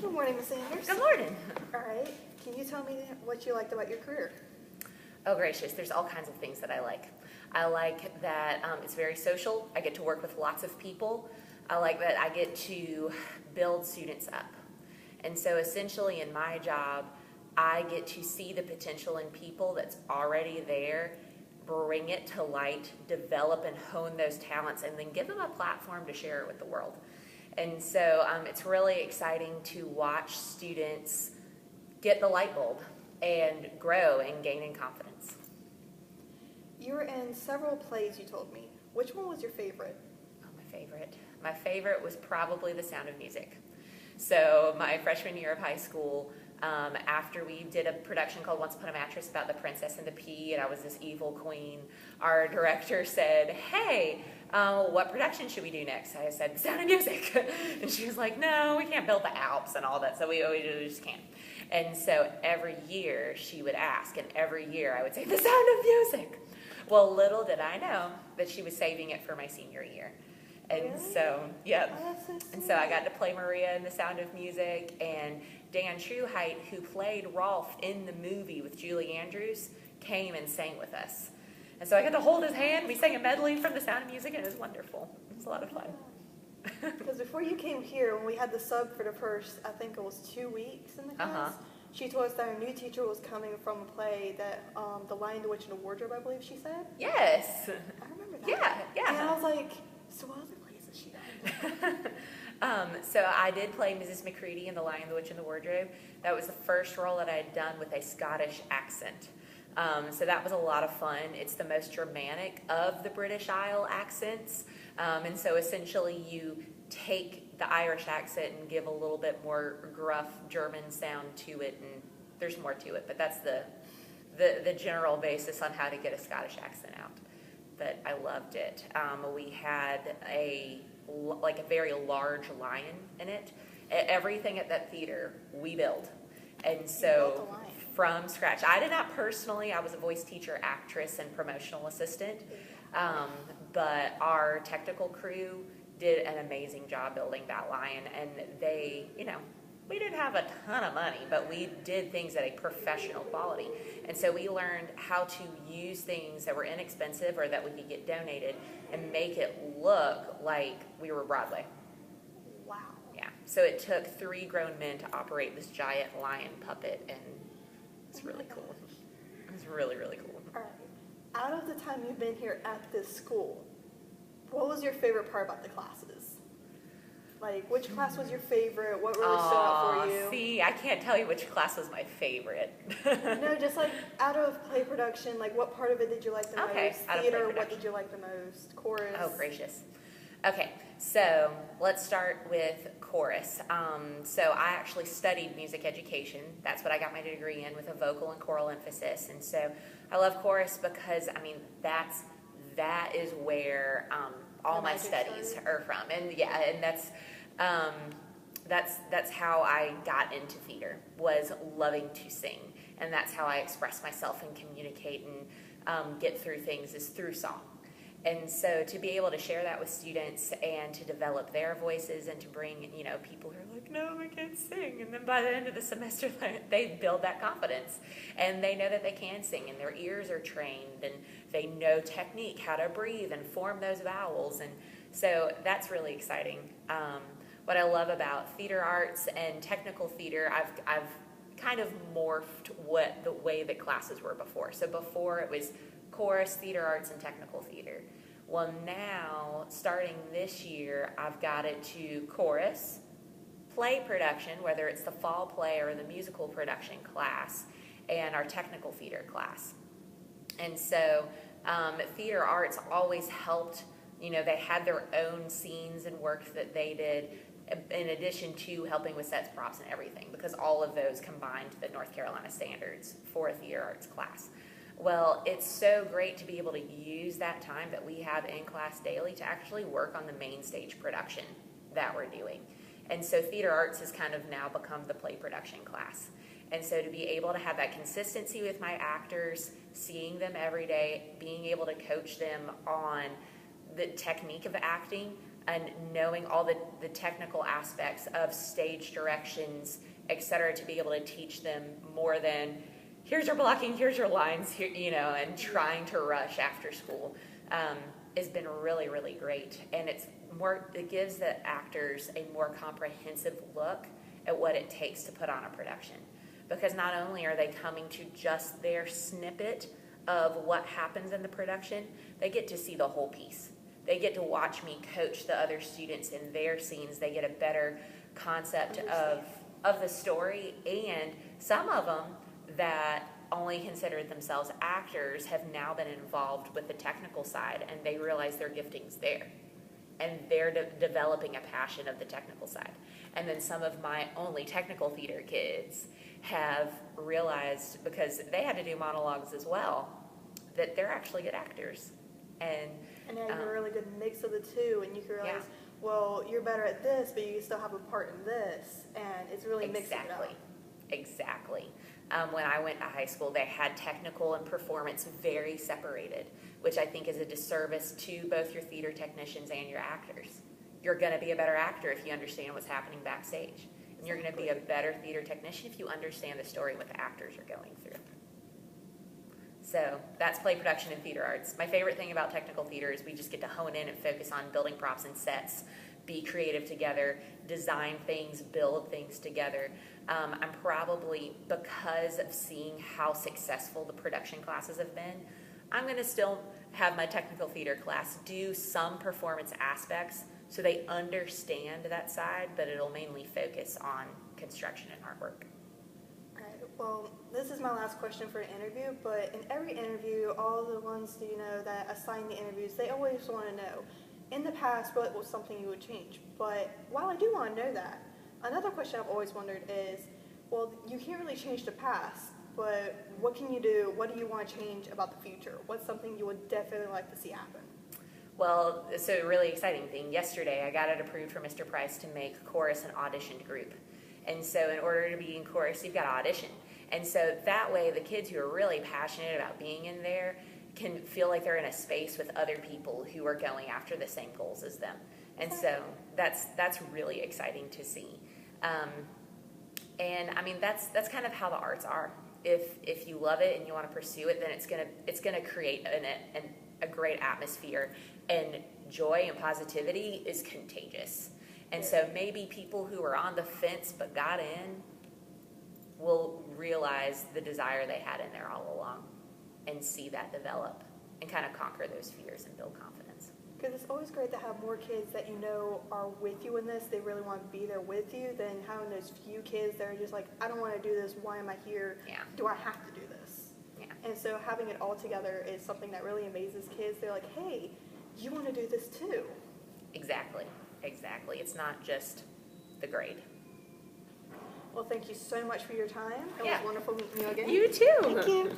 Good morning, Miss Sanders. Good morning. All right. Can you tell me what you liked about your career? Oh, gracious. There's all kinds of things that I like. I like that it's very social. I get to work with lots of people. I like that I get to build students up. And so essentially in my job, I get to see the potential in people that's already there, bring it to light, develop and hone those talents, and then give them a platform to share it with the world. And so it's really exciting to watch students get the light bulb and grow and gain in confidence. You were in several plays, you told me. Which one was your favorite? Oh, my favorite. My favorite was probably The Sound of Music. So my freshman year of high school, after we did a production called Once Upon a Mattress about the princess and the pea, and I was this evil queen, our director said, hey, what production should we do next? I said, The Sound of Music. And she was like, no, we can't build the Alps and all that, so we just can't. And so every year she would ask, and every year I would say, The Sound of Music. Well, little did I know that she was saving it for my senior year. And really? So, yeah. Oh, that's so sweet. And so I got to play Maria in The Sound of Music, and Dan Truheit, who played Rolf in the movie with Julie Andrews, came and sang with us. And so I got to hold his hand. We sang a medley from The Sound of Music, and it was wonderful. It was a lot of fun. Because before you came here, when we had the sub for the first, I think it was 2 weeks in the class, she told us that our new teacher was coming from a play that, The Lion, the Witch, and the Wardrobe, I believe she said. Yes. I remember that. Yeah. And I was like, so what other plays has she done? So I did play Mrs. McCready in The Lion, the Witch, and the Wardrobe. That was the first role that I had done with a Scottish accent. So that was a lot of fun. It's the most Germanic of the British Isle accents. And so essentially you take the Irish accent and give a little bit more gruff German sound to it, and there's more to it, but that's the general basis on how to get a Scottish accent out. But I loved it. We had a very large lion in it. Everything at that theater we built, and so from scratch. I did not personally. I was a voice teacher, actress, and promotional assistant. But our technical crew did an amazing job building that lion, and they, we didn't have a ton of money, but we did things at a professional quality. And so we learned how to use things that were inexpensive or that we could get donated and make it look like we were Broadway. Wow. Yeah. So it took 3 grown men to operate this giant lion puppet, and it's really cool. It was really, really cool. All right. Out of the time you've been here at this school, what was your favorite part about the classes? Like, which class was your favorite? What really stood out for you? See, I can't tell you which class was my favorite. No, just like out of play production, like what part of it did you like the most? Out of Theater, play what did you like the most? Chorus? Oh, gracious. Okay, so let's start with chorus. So I actually studied music education. That's what I got my degree in, with a vocal and choral emphasis. And so I love chorus because, that is where all my studies are from. And yeah, and that's how I got into theater, was loving to sing. And that's how I express myself and communicate and get through things, is through song. And so to be able to share that with students and to develop their voices and to bring, people who are like, no, I can't sing. And then by the end of the semester, they build that confidence. And they know that they can sing, and their ears are trained, and they know technique, how to breathe and form those vowels. And so that's really exciting. What I love about theater arts and technical theater, I've kind of morphed the way that classes were before. So before it was chorus, theater arts, and technical theater. Well, now, starting this year, I've got it to chorus, play production, whether it's the fall play or the musical production class, and our technical theater class. And so theater arts always helped, they had their own scenes and work that they did, in addition to helping with sets, props, and everything, because all of those combined to the North Carolina standards for a theater arts class. Well, it's so great to be able to use that time that we have in class daily to actually work on the main stage production that we're doing. And so theater arts has kind of now become the play production class. And so to be able to have that consistency with my actors, seeing them every day, being able to coach them on the technique of acting, and knowing all the technical aspects of stage directions, et cetera, to be able to teach them more than here's your blocking, here's your lines, here, and trying to rush after school, has been really, really great. And it gives the actors a more comprehensive look at what it takes to put on a production. Because not only are they coming to just their snippet of what happens in the production, they get to see the whole piece. They get to watch me coach the other students in their scenes. They get a better concept of the story, and some of them that only considered themselves actors have now been involved with the technical side, and they realize their gifting's there. And they're developing a passion of the technical side. And then some of my only technical theater kids have realized, because they had to do monologues as well, that they're actually good actors. And now you have a really good mix of the two, and you can realize, well, you're better at this, but you still have a part in this, and it's really mixing it up. Exactly. When I went to high school, they had technical and performance very separated, which I think is a disservice to both your theater technicians and your actors. You're going to be a better actor if you understand what's happening backstage. And you're going to be a better theater technician if you understand the story what the actors are going through. So that's play production and theater arts. My favorite thing about technical theater is we just get to hone in and focus on building props and sets, be creative together, design things, build things together. I'm probably, because of seeing how successful the production classes have been, I'm going to still have my technical theater class do some performance aspects so they understand that side, but it'll mainly focus on construction and artwork. All right. Well, this is my last question for an interview, but in every interview, all the ones that assign the interviews, they always want to know, in the past, what was something you would change? But while I do want to know that, another question I've always wondered is, well, you can't really change the past, but what can you do? What do you want to change about the future? What's something you would definitely like to see happen? Well, it's a really exciting thing. Yesterday, I got it approved for Mr. Price to make chorus an auditioned group. And so in order to be in chorus, you've got to audition. And so that way, the kids who are really passionate about being in there can feel like they're in a space with other people who are going after the same goals as them. And so that's really exciting to see. And I mean, that's kind of how the arts are. If you love it and you want to pursue it, then it's gonna create a great atmosphere, and joy and positivity is contagious. And so maybe people who are on the fence but got in will realize the desire they had in there all along and see that develop and kind of conquer those fears and build confidence. Because it's always great to have more kids that are with you in this. They really want to be there with you than having those few kids that are just like, I don't want to do this. Why am I here? Yeah. Do I have to do this? Yeah. And so having it all together is something that really amazes kids. They're like, hey, you want to do this too. Exactly. It's not just the grade. Well, thank you so much for your time. It was wonderful meeting you again. You too. Thank you.